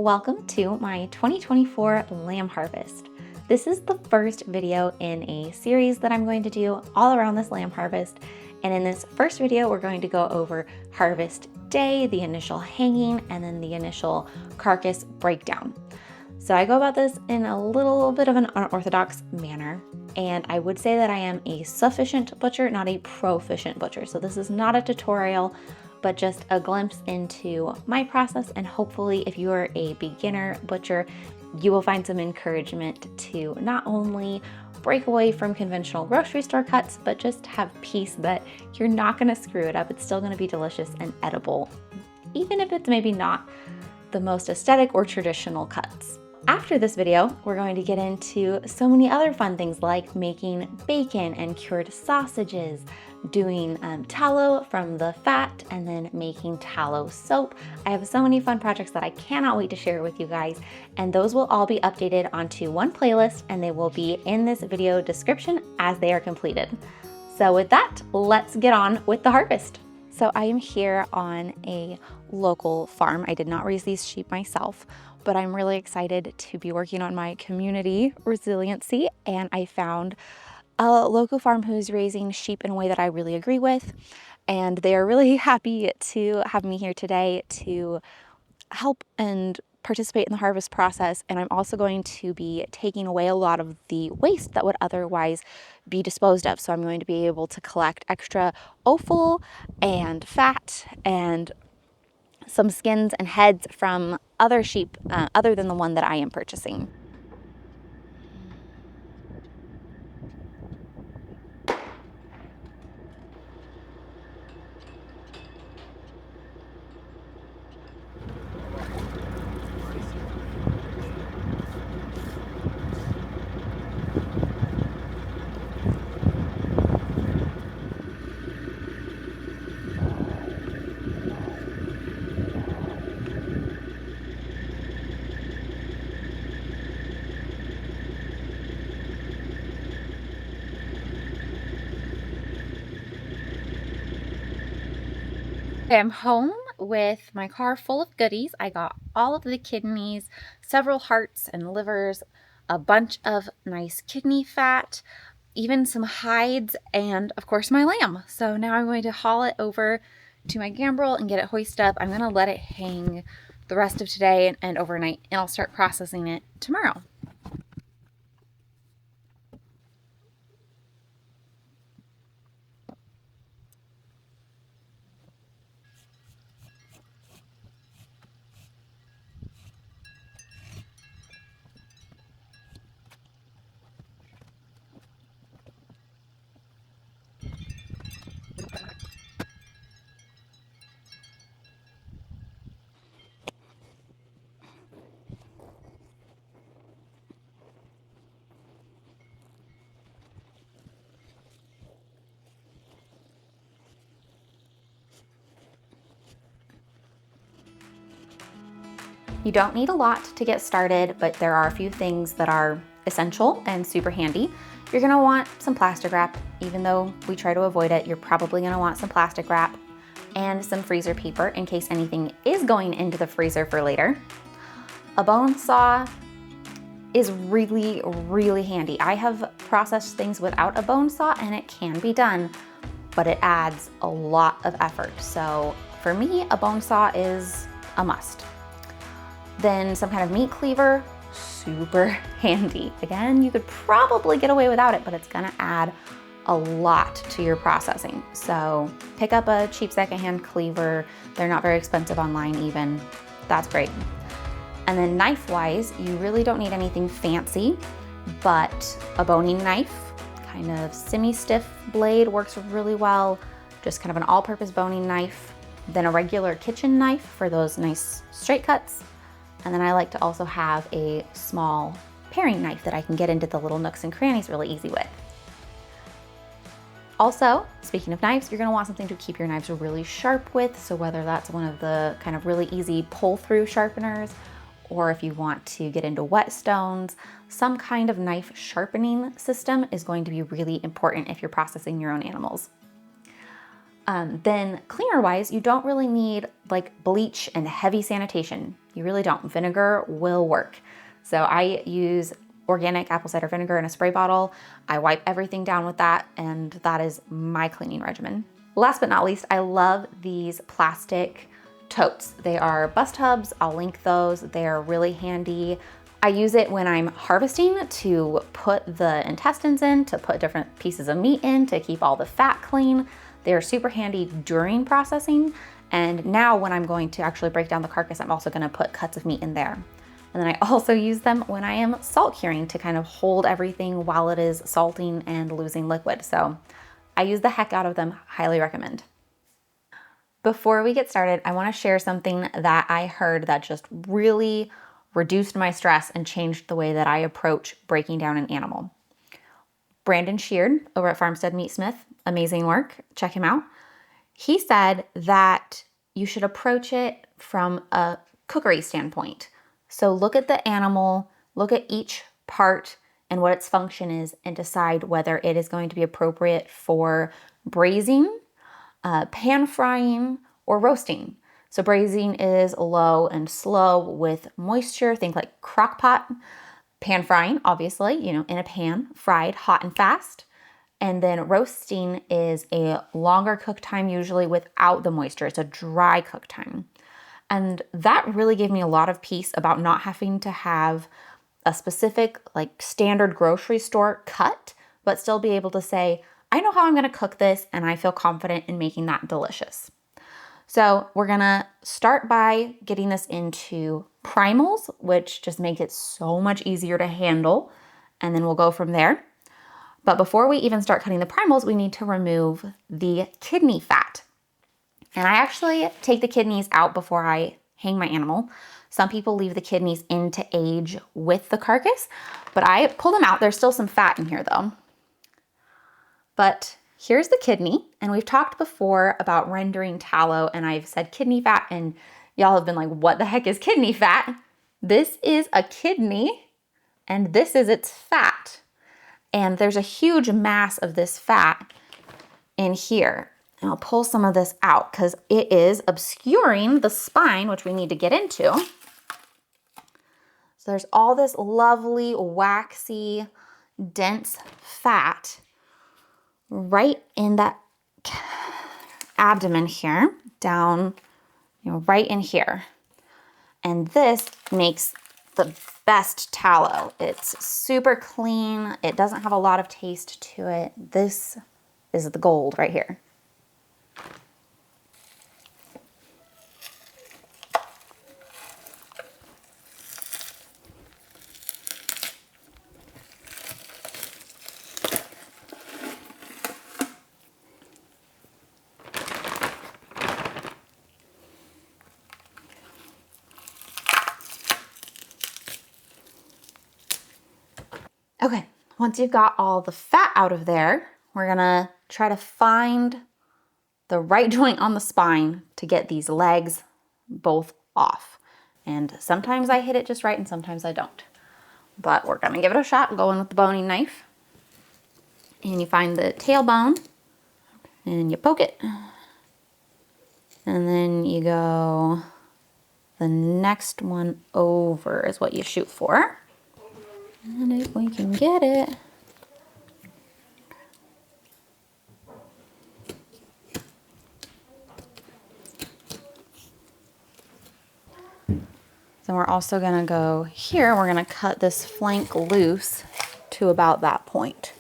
Welcome to my 2024 lamb harvest. This is the first video in a series that I'm going to do all around this lamb harvest. And in this first video, we're going to go over harvest day, the initial hanging, and then the initial carcass breakdown. So I go about this in a little bit of an unorthodox manner. And I would say that I am a sufficient butcher, not a proficient butcher. So this is not a tutorial, but just a glimpse into my process. And hopefully if you are a beginner butcher, you will find some encouragement to not only break away from conventional grocery store cuts, but just have peace that you're not gonna screw it up. It's still gonna be delicious and edible, even if it's maybe not the most aesthetic or traditional cuts. After this video, we're going to get into so many other fun things like making bacon and cured sausages, doing tallow from the fat, and then making tallow soap. I have so many fun projects that I cannot wait to share with you guys, and those will all be updated onto one playlist, and they will be in this video description as they are completed. So with that, let's get on with the harvest. So I am here on a local farm. I did not raise these sheep myself, but I'm really excited to be working on my community resiliency, and I found a local farm who's raising sheep in a way that I really agree with, and they are really happy to have me here today to help and participate in the harvest process. And I'm also going to be taking away a lot of the waste that would otherwise be disposed of. So I'm going to be able to collect extra offal and fat and some skins and heads from other sheep other than the one that I am purchasing. I'm home with my car full of goodies. I got all of the kidneys, several hearts and livers, a bunch of nice kidney fat, even some hides, and of course my lamb. So now I'm going to haul it over to my gambrel and get it hoisted up. I'm going to let it hang the rest of today and overnight, and I'll start processing it tomorrow. You don't need a lot to get started, but there are a few things that are essential and super handy. You're gonna want some plastic wrap. Even though we try to avoid it, you're probably gonna want some plastic wrap and some freezer paper in case anything is going into the freezer for later. A bone saw is really, really handy. I have processed things without a bone saw and it can be done, but it adds a lot of effort. So for me, a bone saw is a must. Then some kind of meat cleaver, super handy. Again, you could probably get away without it, but it's gonna add a lot to your processing. So pick up a cheap secondhand cleaver. They're not very expensive online even. That's great. And then knife-wise, you really don't need anything fancy, but a boning knife, kind of semi-stiff blade works really well. Just kind of an all-purpose boning knife. Then a regular kitchen knife for those nice straight cuts. And then I like to also have a small paring knife that I can get into the little nooks and crannies really easy with. Also, speaking of knives, you're gonna want something to keep your knives really sharp with. So whether that's one of the kind of really easy pull-through sharpeners, or if you want to get into whetstones, some kind of knife sharpening system is going to be really important if you're processing your own animals. Then cleaner wise, you don't really need like bleach and heavy sanitation. You really don't. Vinegar will work. So I use organic apple cider vinegar in a spray bottle. I wipe everything down with that, and that is my cleaning regimen. Last but not least, I love these plastic totes. They are bus tubs. I'll link those. They're really handy. I use it when I'm harvesting to put the intestines in, to put different pieces of meat in, to keep all the fat clean. They're super handy during processing. And now when I'm going to actually break down the carcass, I'm also gonna put cuts of meat in there. And then I also use them when I am salt curing to kind of hold everything while it is salting and losing liquid. So I use the heck out of them, highly recommend. Before we get started, I wanna share something that I heard that just really reduced my stress and changed the way that I approach breaking down an animal. Brandon Sheard over at Farmstead Meatsmith, amazing work, check him out. He said that you should approach it from a cookery standpoint. So look at the animal, look at each part and what its function is, and decide whether it is going to be appropriate for braising, pan frying, or roasting. So braising is low and slow with moisture, think like crock pot. Pan frying, obviously, in a pan, fried, hot and fast. And then roasting is a longer cook time, usually without the moisture. It's a dry cook time. And that really gave me a lot of peace about not having to have a specific, like, standard grocery store cut, but still be able to say, I know how I'm gonna cook this and I feel confident in making that delicious. So we're gonna start by getting this into primals, which just make it so much easier to handle. And then we'll go from there. But before we even start cutting the primals, we need to remove the kidney fat. And I actually take the kidneys out before I hang my animal. Some people leave the kidneys in to age with the carcass, but I pull them out. There's still some fat in here though. But here's the kidney, and we've talked before about rendering tallow, and I've said kidney fat, and y'all have been like, what the heck is kidney fat? This is a kidney, and this is its fat. And there's a huge mass of this fat in here. And I'll pull some of this out because it is obscuring the spine, which we need to get into. So there's all this lovely, waxy, dense fat right in that abdomen here, down, right in here. And this makes the best tallow. It's super clean. It doesn't have a lot of taste to it. This is the gold right here. Okay, once you've got all the fat out of there, we're gonna try to find the right joint on the spine to get these legs both off. And sometimes I hit it just right and sometimes I don't. But we're gonna give it a shot, going with the boning knife. And you find the tailbone and you poke it. And then you go, the next one over is what you shoot for. And if we can get it. Then we're also gonna go here, we're gonna cut this flank loose to about that point.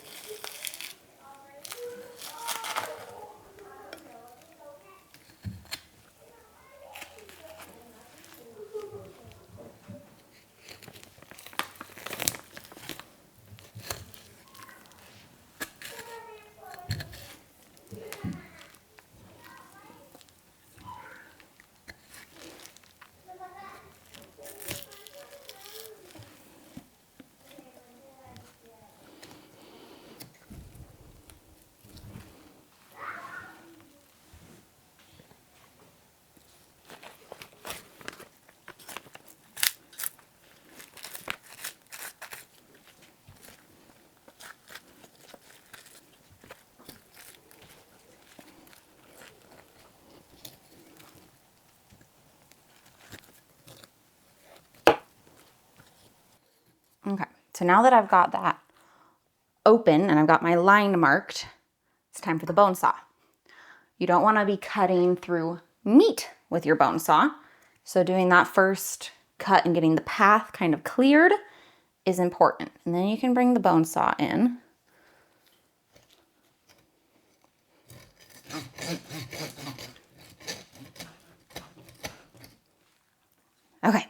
so now that I've got that open and I've got my line marked, it's time for the bone saw. You don't want to be cutting through meat with your bone saw. So doing that first cut and getting the path kind of cleared is important. And then you can bring the bone saw in. Okay.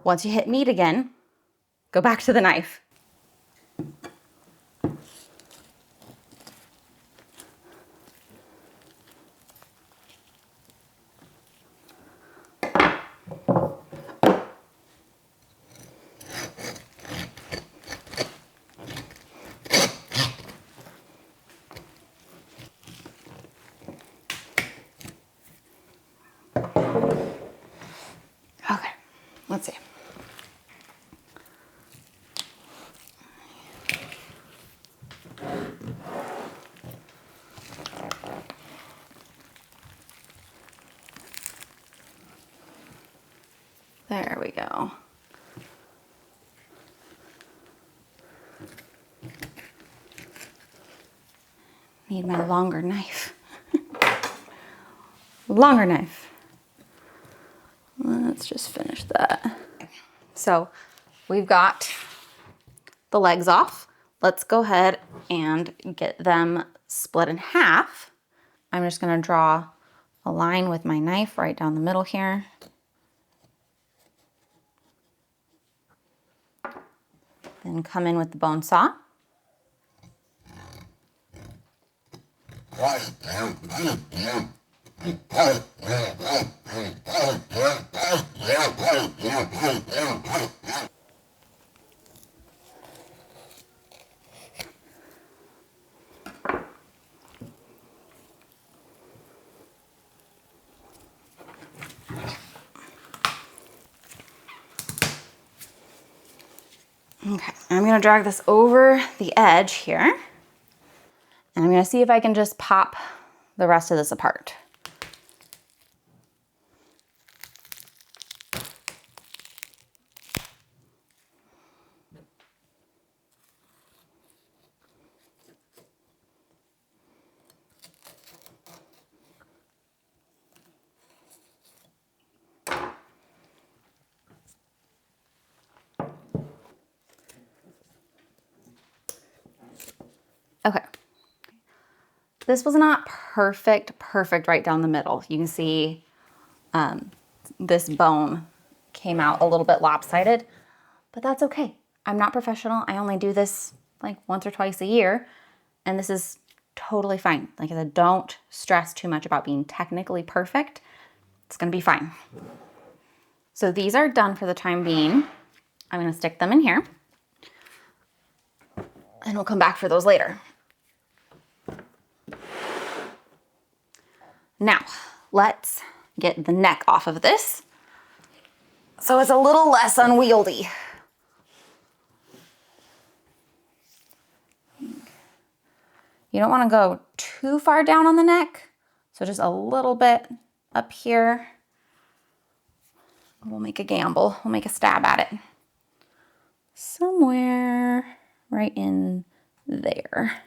Once you hit meat again, go back to the knife. Okay, let's see. There we go. Need my longer knife. Longer knife. Let's just finish that. So we've got the legs off. Let's go ahead and get them split in half. I'm just gonna draw a line with my knife right down the middle here. Then come in with the bone saw. Okay, I'm gonna drag this over the edge here. And I'm gonna see if I can just pop the rest of this apart. Okay. This was not perfect right down the middle. You can see this bone came out a little bit lopsided, but that's okay. I'm not professional. I only do this like once or twice a year, and this is totally fine. Like I said, don't stress too much about being technically perfect. It's gonna be fine. So these are done for the time being. I'm gonna stick them in here, and we'll come back for those later. Now, let's get the neck off of this so it's a little less unwieldy. You don't want to go too far down on the neck, so just a little bit up here. We'll make a gamble. We'll make a stab at it. Somewhere right in there.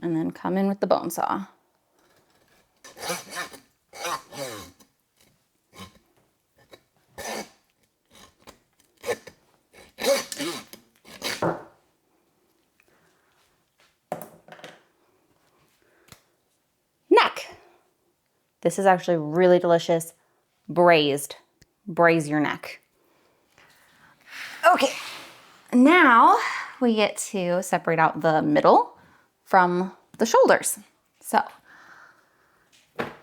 And then come in with the bone saw. Neck. This is actually really delicious. Braised. Braise your neck. Okay, now we get to separate out the middle from the shoulders. So, okay.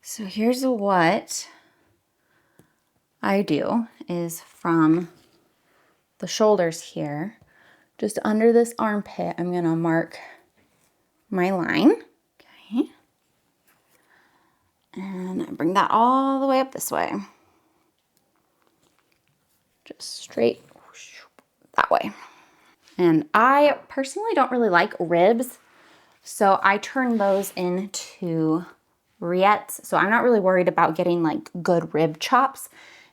So here's what I do is from the shoulders here, just under this armpit, I'm gonna mark my line. Okay. And I bring that all the way up this way. Just straight that way. And I personally don't really like ribs, so I turn those into rillettes. So I'm not really worried about getting like good rib chops.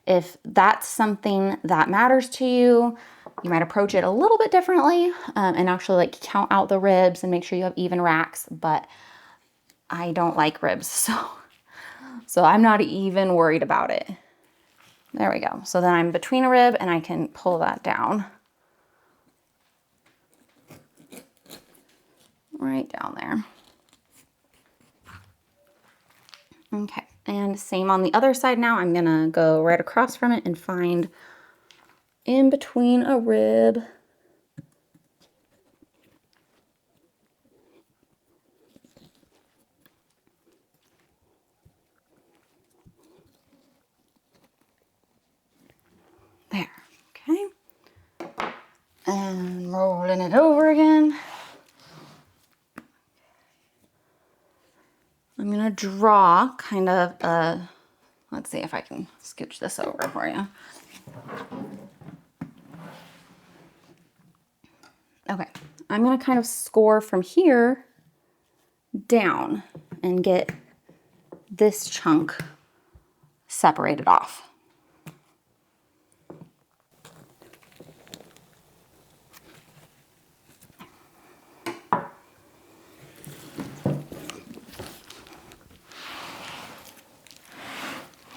If that's something that matters to you, you might approach it a little bit differently and actually like count out the ribs and make sure you have even racks, but I don't like ribs, so I'm not even worried about it. There we go. So then I'm between a rib and I can pull that down. Right down there. Okay, and same on the other side now. I'm gonna go right across from it and find in between a rib. There, okay. And rolling it over again. I'm gonna draw kind of a, let's see if I can scooch this over for you. Okay, I'm gonna kind of score from here down and get this chunk separated off.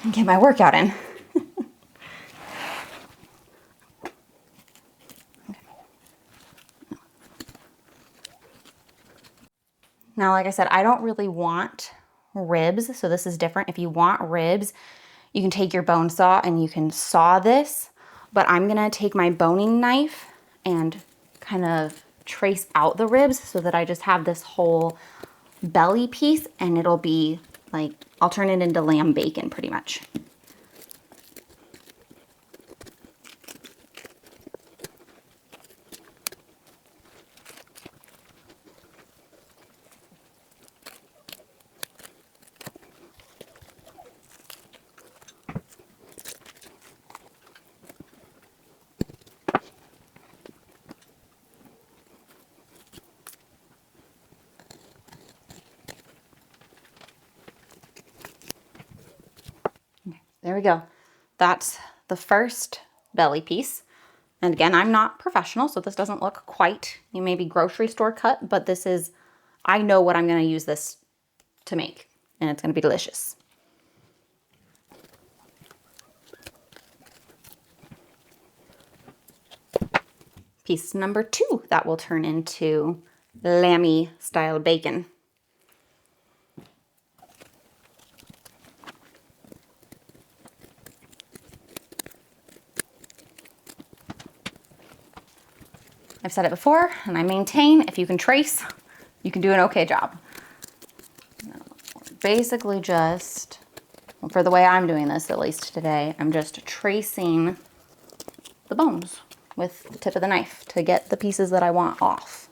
And get my workout in. Now, like I said, I don't really want ribs, so this is different. If you want ribs, you can take your bone saw and you can saw this, but I'm gonna take my boning knife and kind of trace out the ribs so that I just have this whole belly piece, and it'll be like, I'll turn it into lamb bacon pretty much. There we go. That's the first belly piece. And again, I'm not professional, so this doesn't look quite, you may be grocery store cut, but this is, I know what I'm gonna use this to make, and it's gonna be delicious. Piece number 2, that will turn into lammy style bacon. I've said it before, and I maintain, if you can trace, you can do an okay job. Basically just, well, for the way I'm doing this, at least today, I'm just tracing the bones with the tip of the knife to get the pieces that I want off.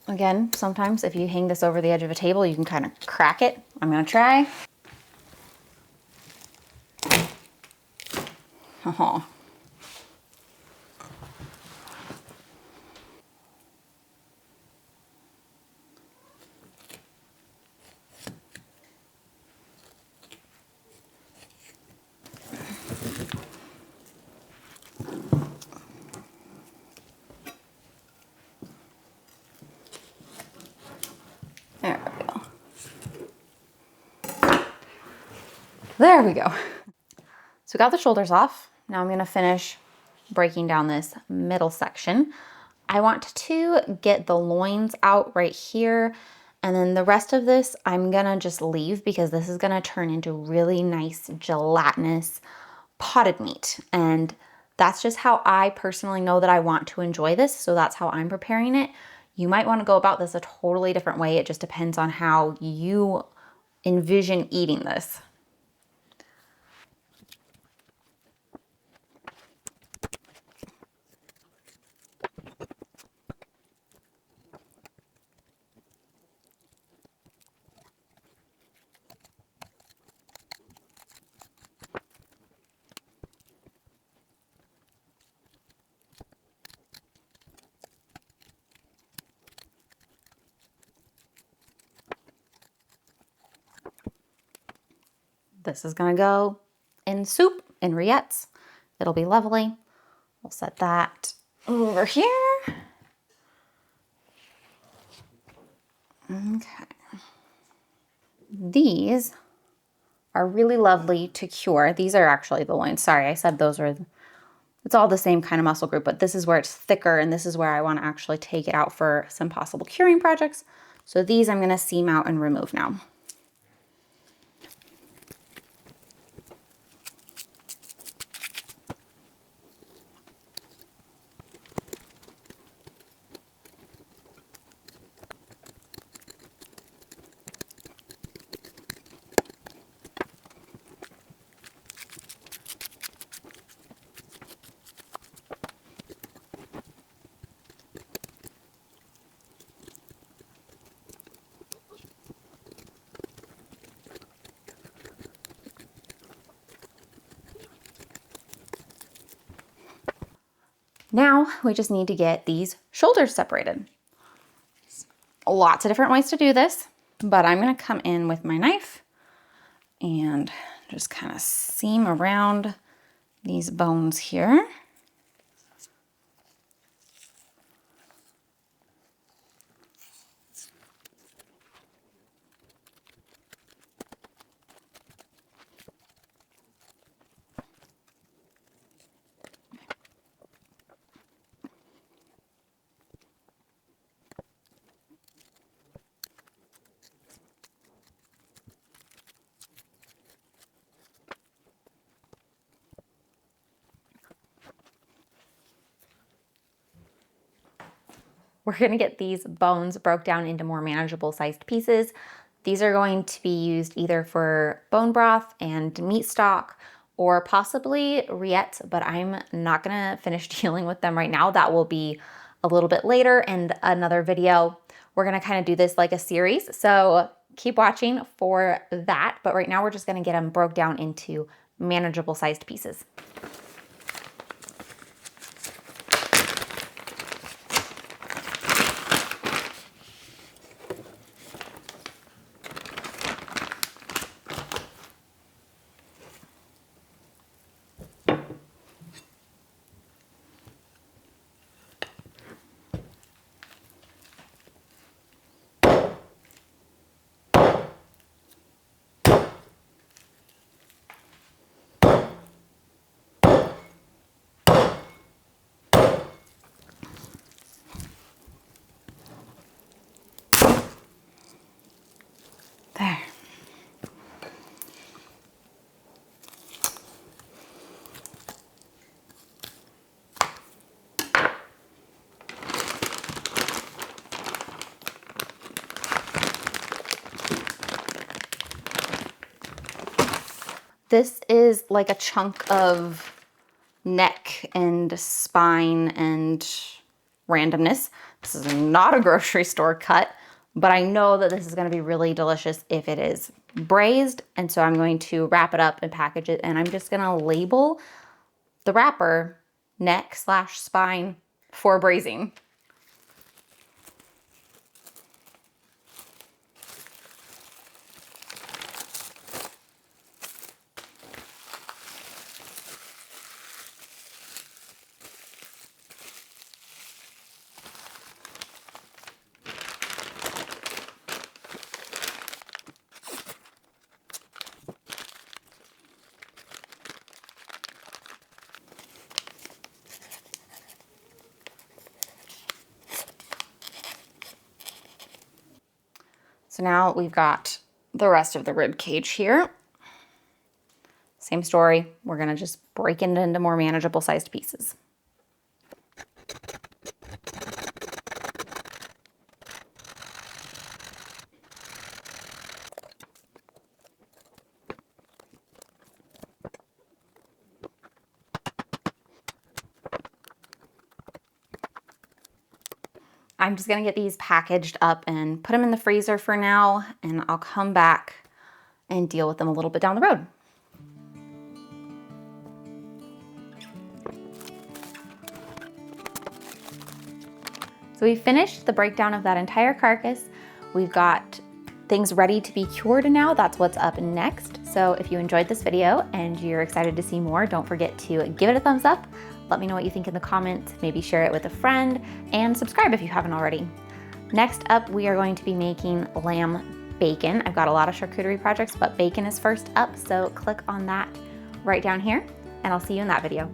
Again, sometimes if you hang this over the edge of a table, you can kind of crack it. I'm gonna try. Oh. There we go. There we go. So we got the shoulders off. Now I'm gonna finish breaking down this middle section. I want to get the loins out right here, and then the rest of this I'm gonna just leave because this is gonna turn into really nice gelatinous potted meat. And that's just how I personally know that I want to enjoy this, so that's how I'm preparing it. You might want to go about this a totally different way. It just depends on how you envision eating this. This is gonna go in soup, in rillettes. It'll be lovely. We'll set that over here. Okay. These are really lovely to cure. These are actually the loins. Sorry, I said those are, it's all the same kind of muscle group, but this is where it's thicker and this is where I want to actually take it out for some possible curing projects. So these I'm going to seam out and remove now. Now we just need to get these shoulders separated. Lots of different ways to do this, but I'm going to come in with my knife and just kind of seam around these bones here. We're gonna get these bones broke down into more manageable sized pieces. These are going to be used either for bone broth and meat stock or possibly rillettes, but I'm not gonna finish dealing with them right now. That will be a little bit later in another video. We're gonna kind of do this like a series, so keep watching for that. But right now we're just gonna get them broke down into manageable sized pieces. There. This is like a chunk of neck and spine and randomness. This is not a grocery store cut, but I know that this is going to be really delicious if it is braised. And so I'm going to wrap it up and package it. And I'm just going to label the wrapper neck/spine for braising. So now we've got the rest of the rib cage here. Same story, we're gonna just break it into more manageable sized pieces. I'm just gonna get these packaged up and put them in the freezer for now, and I'll come back and deal with them a little bit down the road. So we finished the breakdown of that entire carcass. We've got things ready to be cured now. That's what's up next. So if you enjoyed this video and you're excited to see more, don't forget to give it a thumbs up. Let me know what you think in the comments, maybe share it with a friend, and subscribe if you haven't already. Next up, we are going to be making lamb bacon. I've got a lot of charcuterie projects, but bacon is first up, so click on that right down here, and I'll see you in that video.